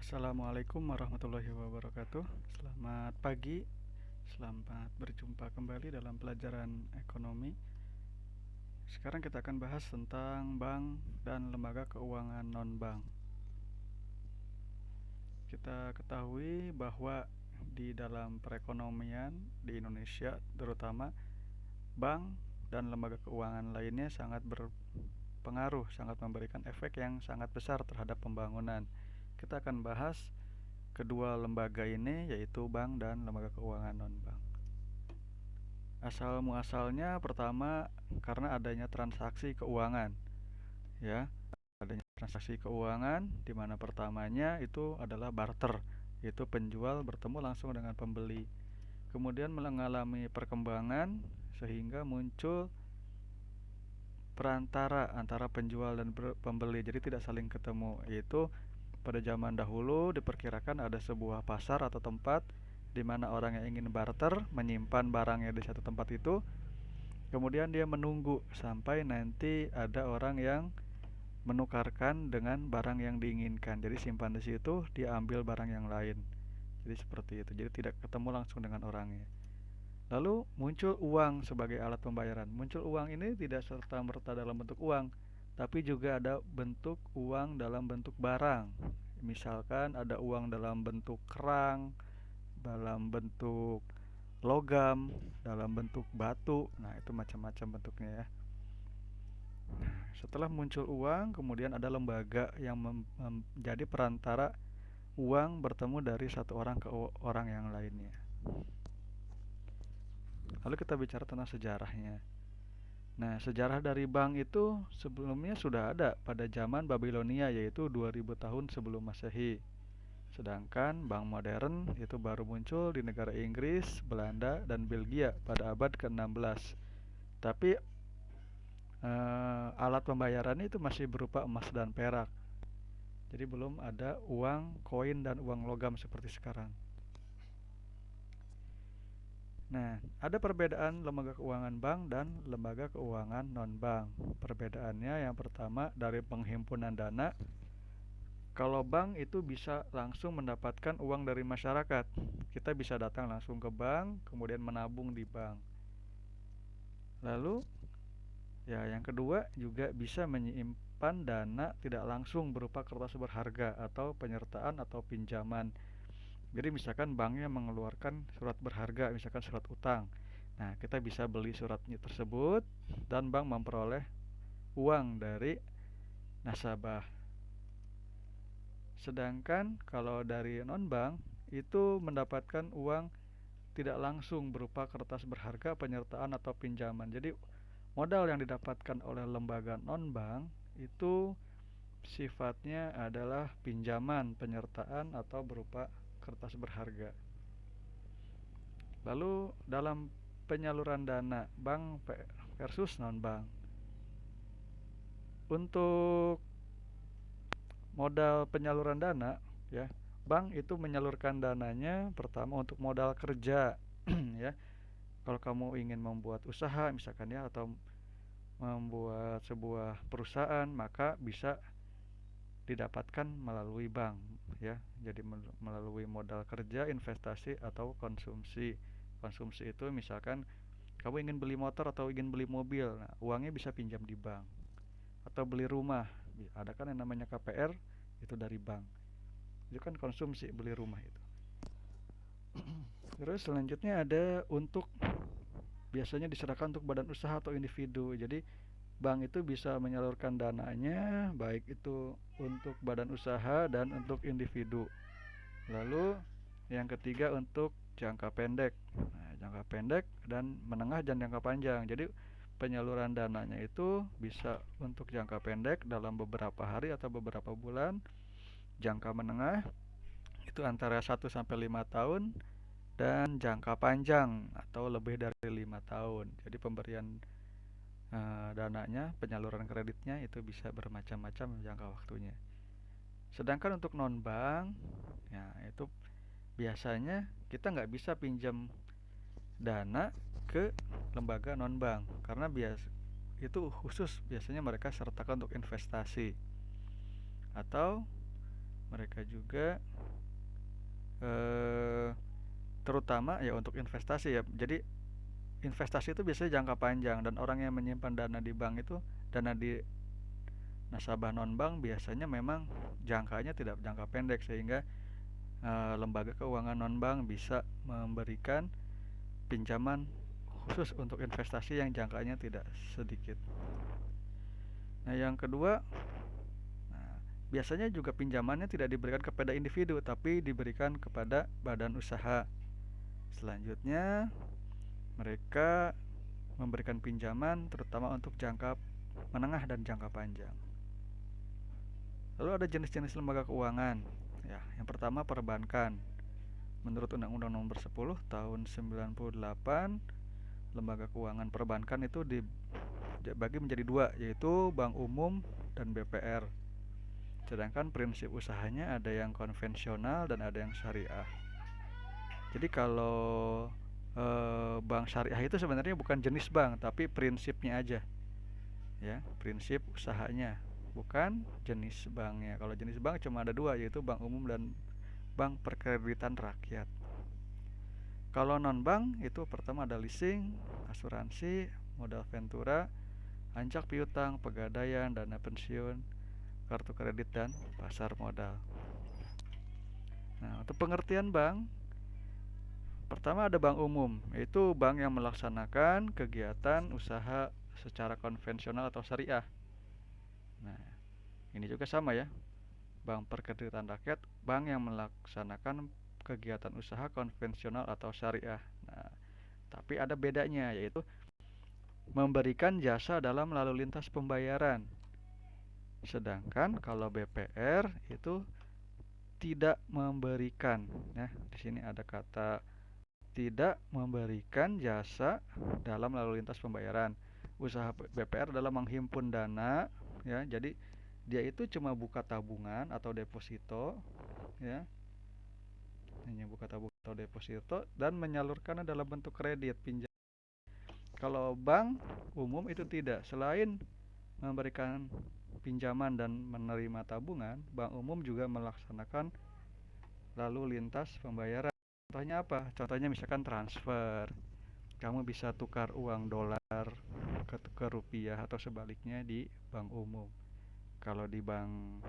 Assalamualaikum warahmatullahi wabarakatuh. Selamat pagi, selamat berjumpa kembali dalam pelajaran ekonomi. Sekarang kita akan bahas tentang bank dan lembaga keuangan non-bank. Kita ketahui bahwa di dalam perekonomian di Indonesia terutama, bank dan lembaga keuangan lainnya sangat berpengaruh, sangat memberikan efek yang sangat besar terhadap pembangunan. Kita akan bahas kedua lembaga ini, yaitu bank dan lembaga keuangan non-bank. Asal muasalnya pertama karena adanya transaksi keuangan, ya. Adanya transaksi keuangan di mana pertamanya itu adalah barter, yaitu penjual bertemu langsung dengan pembeli. Kemudian mengalami perkembangan sehingga muncul perantara antara penjual dan pembeli, jadi tidak saling ketemu. Yaitu pada zaman dahulu diperkirakan ada sebuah pasar atau tempat di mana orang yang ingin barter menyimpan barangnya di satu tempat itu, kemudian dia menunggu sampai nanti ada orang yang menukarkan dengan barang yang diinginkan. Jadi simpan di situ, dia ambil barang yang lain. Jadi seperti itu. Jadi tidak ketemu langsung dengan orangnya. Lalu muncul uang sebagai alat pembayaran. Muncul uang ini tidak serta-merta dalam bentuk uang, tapi juga ada bentuk uang dalam bentuk barang. Misalkan ada uang dalam bentuk kerang, dalam bentuk logam, dalam bentuk batu. Nah, itu macam-macam bentuknya ya. Setelah muncul uang, kemudian ada lembaga yang menjadi perantara uang bertemu dari satu orang ke orang yang lainnya. Lalu kita bicara tentang sejarahnya. Nah, sejarah dari bank itu sebelumnya sudah ada pada zaman Babilonia, yaitu 2000 tahun sebelum Masehi. Sedangkan bank modern itu baru muncul di negara Inggris, Belanda, dan Belgia pada abad ke-16. Tapi alat pembayarannya itu masih berupa emas dan perak. Jadi belum ada uang koin dan uang logam seperti sekarang. Nah, ada perbedaan lembaga keuangan bank dan lembaga keuangan non-bank. Perbedaannya yang pertama dari penghimpunan dana. Kalau bank itu bisa langsung mendapatkan uang dari masyarakat. Kita bisa datang langsung ke bank, kemudian menabung di bank. Lalu, ya yang kedua juga bisa menyimpan dana tidak langsung berupa kertas berharga atau penyertaan atau pinjaman. Jadi misalkan banknya mengeluarkan surat berharga, misalkan surat utang. Nah, kita bisa beli suratnya tersebut dan bank memperoleh uang dari nasabah. Sedangkan kalau dari non-bank itu mendapatkan uang tidak langsung berupa kertas berharga, penyertaan atau pinjaman. Jadi modal yang didapatkan oleh lembaga non-bank itu sifatnya adalah pinjaman, penyertaan atau berupa kertas berharga. Lalu dalam penyaluran dana bank versus non-bank. Untuk modal penyaluran dana, ya, bank itu menyalurkan dananya pertama untuk modal kerja, ya. Kalau kamu ingin membuat usaha misalkan ya, atau membuat sebuah perusahaan, maka bisa didapatkan melalui bank, ya. Jadi melalui modal kerja, investasi atau konsumsi. Konsumsi itu misalkan kamu ingin beli motor atau ingin beli mobil, nah, uangnya bisa pinjam di bank. Atau beli rumah, ada kan yang namanya KPR, itu dari bank. Itu kan konsumsi, beli rumah itu. Terus selanjutnya ada untuk biasanya diserahkan untuk badan usaha atau individu. Jadi bank itu bisa menyalurkan dananya baik itu untuk badan usaha dan untuk individu. Lalu yang ketiga untuk jangka pendek. Nah, jangka pendek dan menengah dan jangka panjang. Jadi penyaluran dananya itu bisa untuk jangka pendek dalam beberapa hari atau beberapa bulan. Jangka menengah itu antara 1 sampai 5 tahun, dan jangka panjang atau lebih dari 5 tahun. Jadi pemberian dananya, penyaluran kreditnya itu bisa bermacam-macam jangka waktunya. Sedangkan untuk non bank, ya itu biasanya kita nggak bisa pinjam dana ke lembaga non bank karena itu khusus biasanya mereka sertakan untuk investasi atau Mereka juga eh, terutama ya untuk investasi ya. Jadi investasi itu biasanya jangka panjang, dan orang yang menyimpan dana di bank itu, dana di nasabah non bank biasanya memang jangkanya tidak jangka pendek, sehingga lembaga keuangan non bank bisa memberikan pinjaman khusus untuk investasi yang jangkanya tidak sedikit. Nah, yang kedua, nah, biasanya juga pinjamannya tidak diberikan kepada individu, tapi diberikan kepada badan usaha. Selanjutnya, mereka memberikan pinjaman terutama untuk jangka menengah dan jangka panjang. Lalu ada jenis-jenis lembaga keuangan. Ya, yang pertama perbankan. Menurut Undang-Undang Nomor 10 Tahun 98, lembaga keuangan perbankan itu dibagi menjadi dua, yaitu Bank Umum dan BPR. Sedangkan prinsip usahanya ada yang konvensional dan ada yang syariah. Jadi kalau bank syariah itu sebenarnya bukan jenis bank, tapi prinsipnya aja. Ya, prinsip usahanya, bukan jenis banknya. Kalau jenis bank cuma ada dua, yaitu Bank Umum dan Bank Perkreditan Rakyat. Kalau non bank itu pertama ada leasing, asuransi, modal ventura, ancak piutang, pegadaian, dana pensiun, kartu kredit, dan pasar modal. Nah, untuk pengertian bank, pertama ada bank umum, yaitu bank yang melaksanakan kegiatan usaha secara konvensional atau syariah. Nah, ini juga sama ya. Bank Perkreditan Rakyat, bank yang melaksanakan kegiatan usaha konvensional atau syariah. Nah, tapi ada bedanya, yaitu memberikan jasa dalam lalu lintas pembayaran. Sedangkan kalau BPR itu tidak memberikan. Ya, di sini ada kata tidak memberikan jasa dalam lalu lintas pembayaran. Usaha BPR adalah menghimpun dana, ya. Jadi dia itu cuma buka tabungan atau deposito, ya. Hanya buka tabungan atau deposito dan menyalurkannya dalam bentuk kredit pinjam. Kalau bank umum itu tidak. Selain memberikan pinjaman dan menerima tabungan, bank umum juga melaksanakan lalu lintas pembayaran. Contohnya apa? Contohnya misalkan transfer. Kamu bisa tukar uang dolar ke rupiah atau sebaliknya di bank umum. Kalau di bank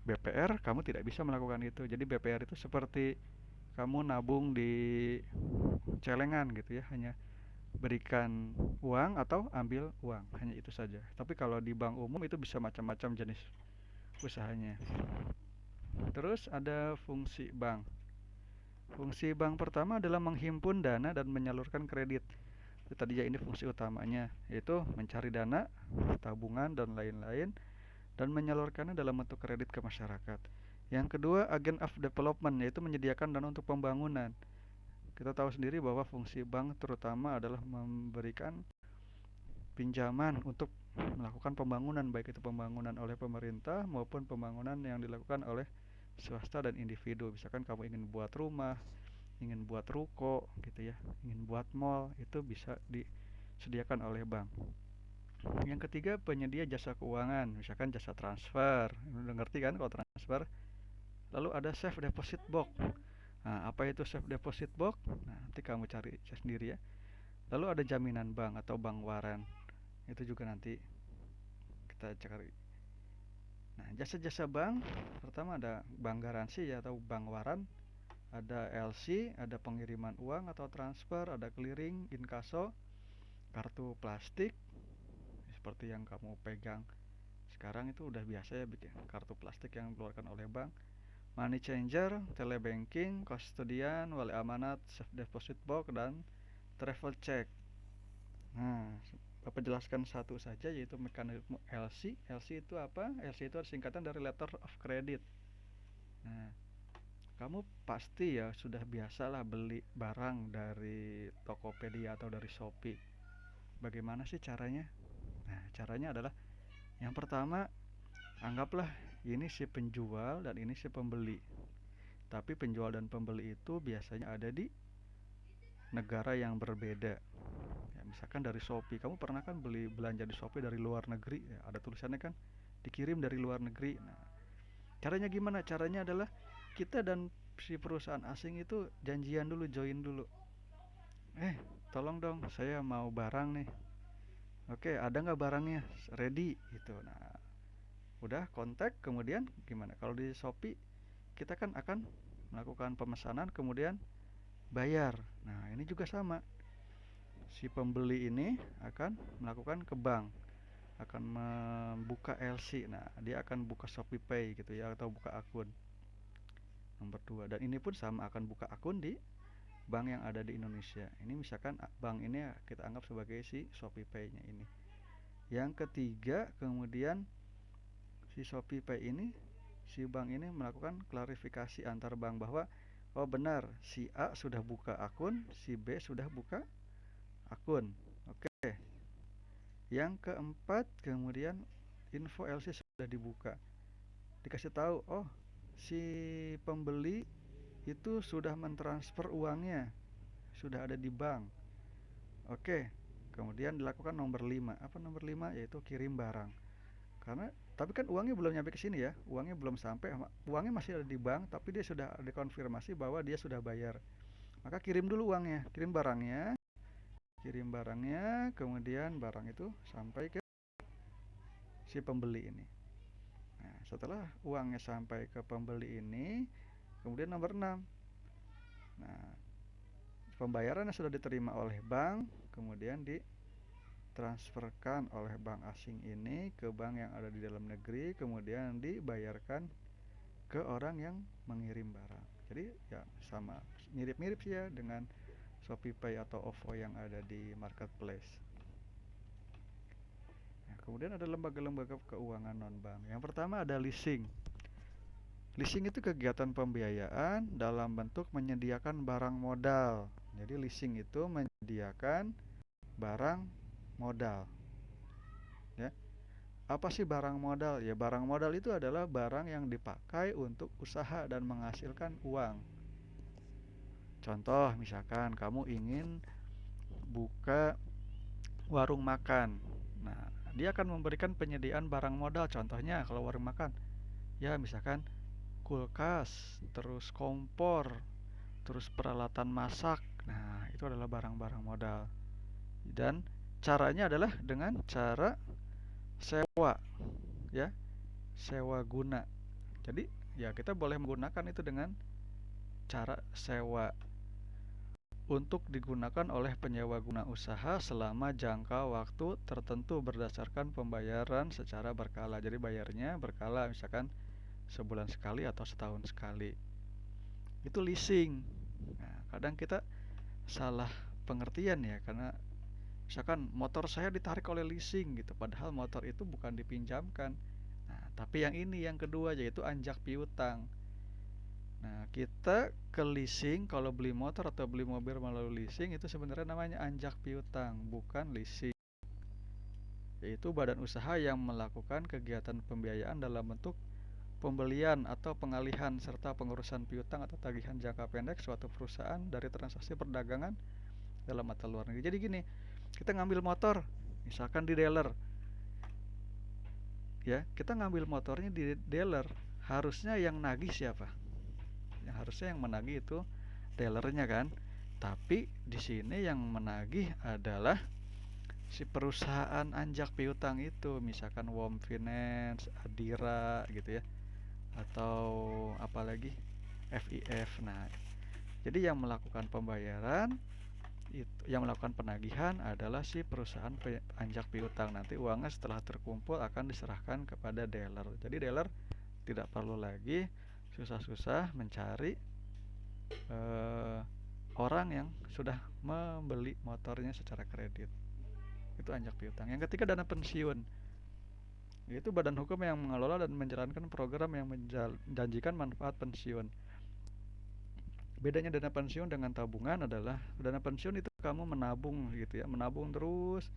BPR kamu tidak bisa melakukan itu. Jadi BPR itu seperti kamu nabung di celengan gitu ya, hanya berikan uang atau ambil uang, hanya itu saja. Tapi kalau di bank umum itu bisa macam-macam jenis usahanya. Terus ada fungsi bank. Fungsi bank pertama adalah menghimpun dana dan menyalurkan kredit. Itu tadi ya, ini fungsi utamanya, yaitu mencari dana, tabungan, dan lain-lain, dan menyalurkannya dalam bentuk kredit ke masyarakat. Yang kedua, agent of development, yaitu menyediakan dana untuk pembangunan. Kita tahu sendiri bahwa fungsi bank terutama adalah memberikan pinjaman untuk melakukan pembangunan, baik itu pembangunan oleh pemerintah maupun pembangunan yang dilakukan oleh swasta dan individu. Misalkan kamu ingin buat rumah, ingin buat ruko gitu ya, ingin buat mall, itu bisa disediakan oleh bank. Yang ketiga, penyedia jasa keuangan, misalkan jasa transfer. Udah ngerti kan kalau transfer? Lalu ada safe deposit box. Nah, apa itu safe deposit box? Nah, nanti kamu cari sendiri ya. Lalu ada jaminan bank atau bank waran. Itu juga nanti kita cari. Nah, jasa-jasa bank pertama ada bank garansi ya atau bank waran, ada LC, ada pengiriman uang atau transfer, ada clearing, inkaso, kartu plastik seperti yang kamu pegang sekarang itu udah biasa ya, bikin kartu plastik yang dikeluarkan oleh bank, money changer, telebanking, kustodian, wali amanat, safe deposit box, dan travel check. Nah, Bapak jelaskan satu saja, yaitu mekanisme LC. LC itu apa? LC itu singkatan dari letter of credit. Nah, kamu pasti ya sudah biasalah beli barang dari Tokopedia atau dari Shopee. Bagaimana sih caranya? Nah, caranya adalah yang pertama, anggaplah ini si penjual dan ini si pembeli. Tapi penjual dan pembeli itu biasanya ada di negara yang berbeda. Ya, misalkan dari Shopee, kamu pernah kan belanja di Shopee dari luar negeri, ya, ada tulisannya kan dikirim dari luar negeri. Nah, Caranya gimana? Caranya adalah kita dan si perusahaan asing itu janjian dulu, join dulu. Tolong dong, saya mau barang nih. Oke, ada nggak barangnya? Ready gitu. Nah, udah kontak, kemudian gimana? Kalau di Shopee kita kan akan melakukan pemesanan, kemudian bayar. Nah, ini juga sama. Si pembeli ini akan melakukan ke bank, akan membuka LC. Nah, dia akan buka Shopee Pay gitu ya, atau buka akun nomor 2. Dan ini pun sama, akan buka akun di bank yang ada di Indonesia. Ini misalkan bank ini kita anggap sebagai si Shopee Pay-nya ini. Yang ketiga, kemudian si Shopee Pay ini, si bank ini melakukan klarifikasi antar bank bahwa oh benar, si A sudah buka akun, si B sudah buka akun. Oke. Yang keempat, kemudian info LC sudah dibuka. Dikasih tahu, oh si pembeli itu sudah mentransfer uangnya, sudah ada di bank. Oke. Kemudian dilakukan nomor 5. Apa nomor 5? Yaitu kirim barang. Karena tapi kan uangnya belum nyampe ke sini ya, uangnya belum sampai, uangnya masih ada di bank, tapi dia sudah dikonfirmasi bahwa dia sudah bayar. Maka kirim dulu uangnya, kirim barangnya, kemudian barang itu sampai ke si pembeli ini. Nah, setelah uangnya sampai ke pembeli ini, kemudian nomor 6. Nah, pembayarannya sudah diterima oleh bank, kemudian ditransferkan oleh bank asing ini ke bank yang ada di dalam negeri, kemudian dibayarkan ke orang yang mengirim barang. Jadi ya sama, mirip-mirip sih ya dengan ShopeePay atau OVO yang ada di marketplace. Nah, kemudian ada lembaga-lembaga keuangan non-bank. Yang pertama ada leasing. Leasing itu kegiatan pembiayaan dalam bentuk menyediakan barang modal. Jadi leasing itu menyediakan barang modal. Ya. Apa sih barang modal? Ya, barang modal itu adalah barang yang dipakai untuk usaha dan menghasilkan uang. Contoh, misalkan kamu ingin buka warung makan. Nah, dia akan memberikan penyediaan barang modal. Contohnya kalau warung makan, ya misalkan kulkas, terus kompor, terus peralatan masak. Nah, itu adalah barang-barang modal. Dan caranya adalah dengan cara sewa, ya, sewa guna. Jadi, ya kita boleh menggunakan itu dengan cara sewa untuk digunakan oleh penyewa guna usaha selama jangka waktu tertentu berdasarkan pembayaran secara berkala. Jadi bayarnya berkala, misalkan sebulan sekali atau setahun sekali. Itu leasing. Nah, kadang kita salah pengertian ya, karena misalkan motor saya ditarik oleh leasing gitu, padahal motor itu bukan dipinjamkan. Nah, tapi yang ini yang kedua, yaitu anjak piutang. Nah, kita ke leasing kalau beli motor atau beli mobil melalui leasing itu sebenarnya namanya anjak piutang, bukan leasing. Yaitu badan usaha yang melakukan kegiatan pembiayaan dalam bentuk pembelian atau pengalihan serta pengurusan piutang atau tagihan jangka pendek suatu perusahaan dari transaksi perdagangan dalam mata luar negeri. Jadi gini, kita ngambil motor misalkan di dealer. Ya, kita ngambil motornya di dealer, harusnya yang nagih siapa? Yang harusnya yang menagih itu dealernya kan. Tapi di sini yang menagih adalah si perusahaan anjak piutang itu, misalkan Wom Finance, Adira gitu ya, atau apalagi FIF. Nah, jadi yang melakukan pembayaran itu, yang melakukan penagihan adalah si perusahaan anjak piutang. Nanti uangnya setelah terkumpul akan diserahkan kepada dealer. Jadi dealer tidak perlu lagi susah-susah mencari orang yang sudah membeli motornya secara kredit. Itu anjak piutang. Yang ketiga, dana pensiun, yaitu badan hukum yang mengelola dan menjalankan program yang menjanjikan manfaat pensiun. Bedanya dana pensiun dengan tabungan adalah dana pensiun itu kamu menabung gitu ya, menabung terus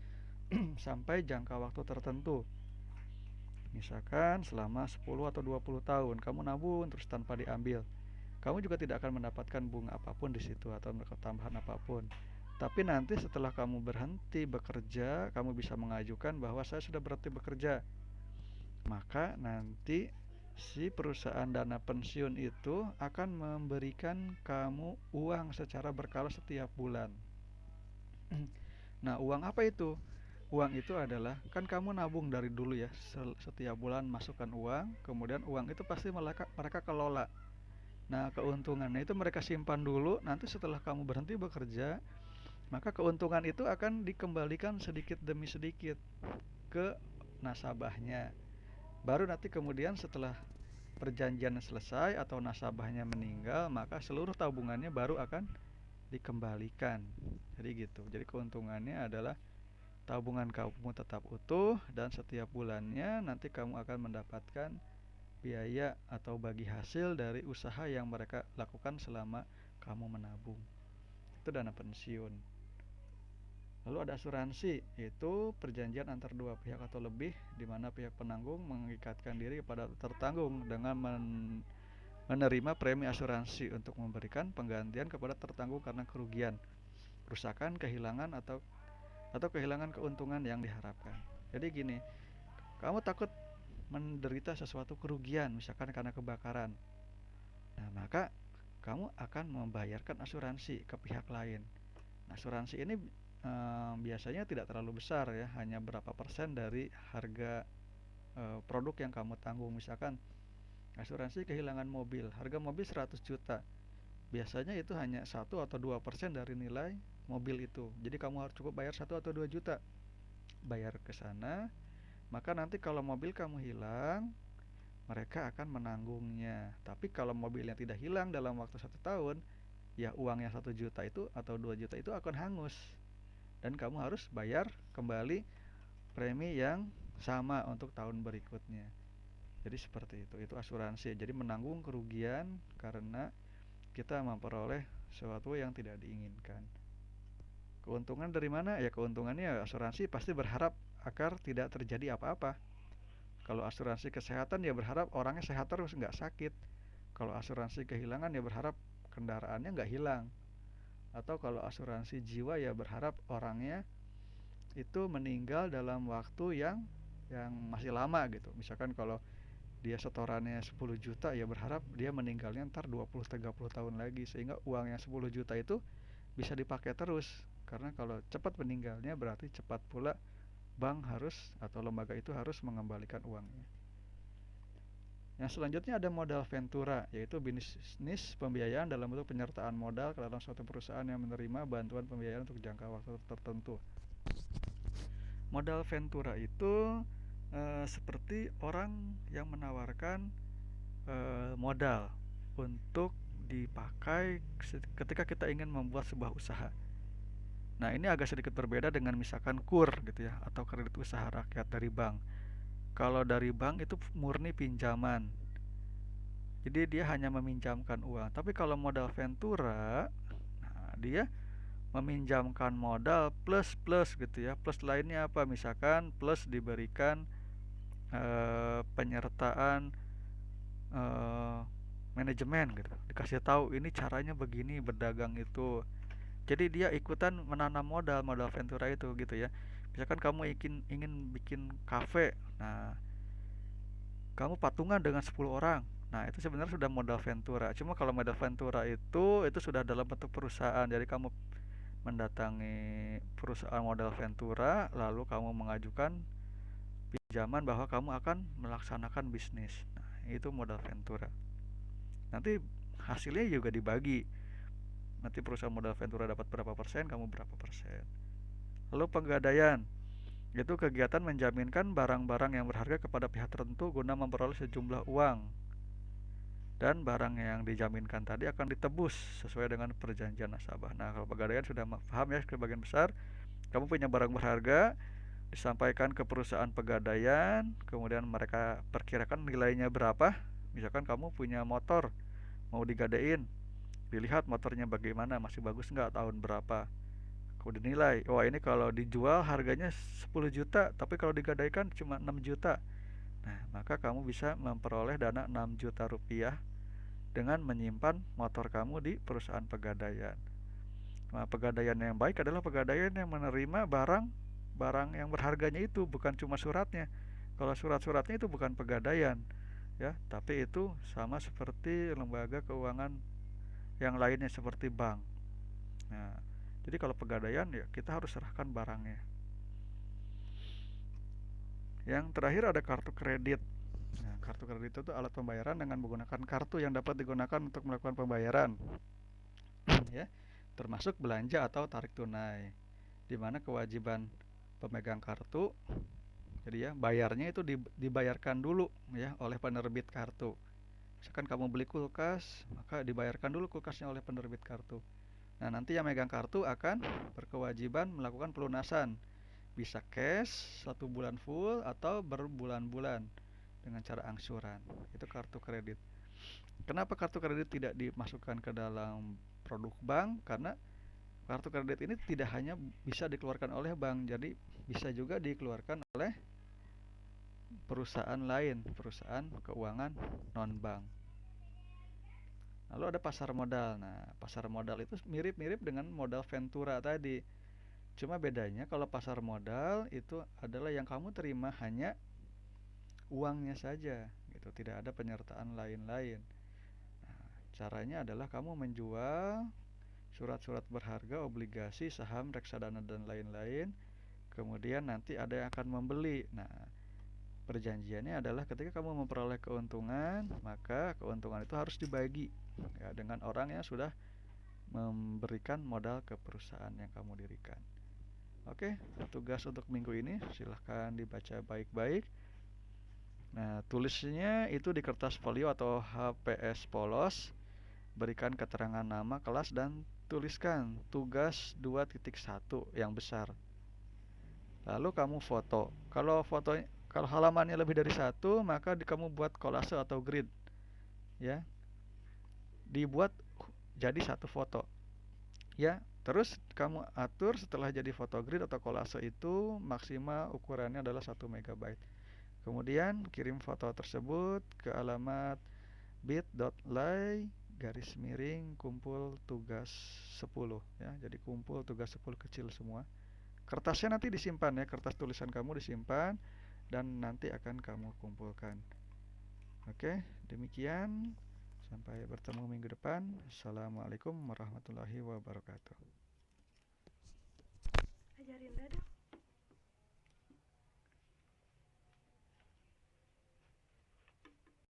sampai jangka waktu tertentu. Misalkan selama 10 atau 20 tahun kamu nabung terus tanpa diambil. Kamu juga tidak akan mendapatkan bunga apapun di situ atau tambahan apapun. Tapi nanti setelah kamu berhenti bekerja, kamu bisa mengajukan bahwa saya sudah berhenti bekerja. Maka nanti Si perusahaan dana pensiun itu akan memberikan kamu uang secara berkala setiap bulan. Nah, uang apa itu? Uang itu adalah, kan kamu nabung dari dulu ya, setiap bulan masukkan uang, kemudian uang itu pasti mereka kelola. Nah, keuntungannya itu mereka simpan dulu, nanti setelah kamu berhenti bekerja, maka keuntungan itu akan dikembalikan sedikit demi sedikit ke nasabahnya. Baru nanti kemudian setelah perjanjian selesai atau nasabahnya meninggal, maka seluruh tabungannya baru akan dikembalikan. Jadi gitu. Jadi keuntungannya adalah tabungan kamu tetap utuh dan setiap bulannya nanti kamu akan mendapatkan biaya atau bagi hasil dari usaha yang mereka lakukan selama kamu menabung. Itu dana pensiun. Lalu ada asuransi, itu perjanjian antar dua pihak atau lebih di mana pihak penanggung mengikatkan diri kepada tertanggung dengan menerima premi asuransi untuk memberikan penggantian kepada tertanggung karena kerugian, kerusakan, kehilangan atau kehilangan keuntungan yang diharapkan. Jadi gini, kamu takut menderita sesuatu kerugian misalkan karena kebakaran. Nah, maka kamu akan membayarkan asuransi ke pihak lain. Nah, asuransi ini biasanya tidak terlalu besar ya, hanya berapa persen dari harga produk yang kamu tanggung. Misalkan asuransi kehilangan mobil, harga mobil 100 juta. Biasanya itu hanya 1 atau 2% dari nilai mobil itu. Jadi kamu harus cukup bayar 1 atau 2 juta. Bayar ke sana, maka nanti kalau mobil kamu hilang, mereka akan menanggungnya. Tapi kalau mobilnya tidak hilang dalam waktu 1 tahun, ya uangnya 1 juta itu atau 2 juta itu akan hangus. Dan kamu harus bayar kembali premi yang sama untuk tahun berikutnya. Jadi seperti itu asuransi. Jadi menanggung kerugian karena kita memperoleh sesuatu yang tidak diinginkan. Keuntungan dari mana? Ya keuntungannya asuransi pasti berharap agar tidak terjadi apa-apa. Kalau asuransi kesehatan ya berharap orangnya sehat terus, nggak sakit. Kalau asuransi kehilangan ya berharap kendaraannya nggak hilang. Atau kalau asuransi jiwa ya berharap orangnya itu meninggal dalam waktu yang masih lama gitu. Misalkan kalau dia setorannya 10 juta ya berharap dia meninggalnya ntar 20-30 tahun lagi, sehingga uang yang 10 juta itu bisa dipakai terus. Karena kalau cepat meninggalnya berarti cepat pula bank harus atau lembaga itu harus mengembalikan uangnya. Yang selanjutnya ada modal ventura, yaitu bisnis pembiayaan dalam bentuk penyertaan modal ke dalam suatu perusahaan yang menerima bantuan pembiayaan untuk jangka waktu tertentu. Modal ventura itu seperti orang yang menawarkan modal untuk dipakai ketika kita ingin membuat sebuah usaha. Nah, ini agak sedikit berbeda dengan misalkan KUR gitu ya, atau kredit usaha rakyat dari bank. Kalau dari bank itu murni pinjaman. Jadi dia hanya meminjamkan uang. Tapi kalau modal ventura, nah dia meminjamkan modal plus plus gitu ya. Plus lainnya apa? Misalkan plus diberikan penyertaan eh, manajemen gitu. Dikasih tahu ini caranya begini berdagang itu. Jadi dia ikutan menanam modal ventura itu gitu ya. Misalkan kamu ingin bikin kafe. Nah, kamu patungan dengan 10 orang. Nah, itu sebenarnya sudah modal ventura. Cuma kalau modal ventura itu sudah dalam bentuk perusahaan. Jadi kamu mendatangi perusahaan modal ventura, lalu kamu mengajukan pinjaman bahwa kamu akan melaksanakan bisnis. Nah, itu modal ventura. Nanti hasilnya juga dibagi. Nanti perusahaan modal ventura dapat berapa persen, kamu berapa persen. Lalu penggadaian, itu kegiatan menjaminkan barang-barang yang berharga kepada pihak tertentu guna memperoleh sejumlah uang. Dan barang yang dijaminkan tadi akan ditebus sesuai dengan perjanjian nasabah. Nah, kalau penggadaian sudah paham ya sebagian besar. Kamu punya barang berharga, disampaikan ke perusahaan pegadaian, kemudian mereka perkirakan nilainya berapa. Misalkan kamu punya motor, mau digadein, dilihat motornya bagaimana, masih bagus nggak, tahun berapa. Kemudian dinilai, wah ini kalau dijual harganya 10 juta, tapi kalau digadaikan cuma 6 juta. Nah, maka kamu bisa memperoleh dana 6 juta rupiah dengan menyimpan motor kamu di perusahaan pegadaian. Nah, pegadaian yang baik adalah pegadaian yang menerima barang yang berharganya itu, bukan cuma suratnya. Kalau surat-suratnya itu bukan pegadaian. ya, tapi itu sama seperti lembaga keuangan yang lainnya seperti bank. Nah, jadi kalau pegadaian ya kita harus serahkan barangnya. Yang terakhir ada kartu kredit. Nah, kartu kredit itu alat pembayaran dengan menggunakan kartu yang dapat digunakan untuk melakukan pembayaran, ya, termasuk belanja atau tarik tunai. Di mana kewajiban pemegang kartu, jadi ya bayarnya itu dibayarkan dulu ya oleh penerbit kartu. Misalkan kamu beli kulkas, maka dibayarkan dulu kulkasnya oleh penerbit kartu. Nah, nanti yang megang kartu akan berkewajiban melakukan pelunasan. Bisa cash 1 bulan full atau berbulan-bulan dengan cara angsuran. Itu kartu kredit. Kenapa kartu kredit tidak dimasukkan ke dalam produk bank? Karena kartu kredit ini tidak hanya bisa dikeluarkan oleh bank, jadi bisa juga dikeluarkan oleh perusahaan lain, perusahaan keuangan non-bank. Lalu ada pasar modal. Nah, pasar modal itu mirip-mirip dengan modal Ventura tadi. Cuma bedanya kalau pasar modal itu adalah yang kamu terima hanya uangnya saja, gitu. Tidak ada penyertaan lain-lain. Nah, caranya adalah kamu menjual surat-surat berharga, obligasi, saham, reksadana dan lain-lain. Kemudian nanti ada yang akan membeli. Nah, perjanjiannya adalah ketika kamu memperoleh keuntungan, maka keuntungan itu harus dibagi ya, dengan orang yang sudah memberikan modal ke perusahaan yang kamu dirikan. Oke, tugas untuk minggu ini silahkan dibaca baik-baik. Nah, tulisnya itu di kertas folio atau HPS polos. Berikan keterangan nama kelas dan tuliskan tugas 2.1 yang besar. Lalu kamu foto. Kalau halamannya lebih dari satu, maka kamu buat kolase atau grid, ya. Dibuat jadi satu foto, ya. Terus kamu atur setelah jadi foto grid atau kolase itu maksimal ukurannya adalah 1 MB. Kemudian kirim foto tersebut ke alamat bit.ly _kumpul tugas 10 ya. Jadi kumpul tugas 10 kecil semua. Kertasnya nanti disimpan ya, kertas tulisan kamu disimpan dan nanti akan kamu kumpulkan. Oke, demikian. Sampai bertemu minggu depan. Assalamualaikum warahmatullahi wabarakatuh. Ajarin dada.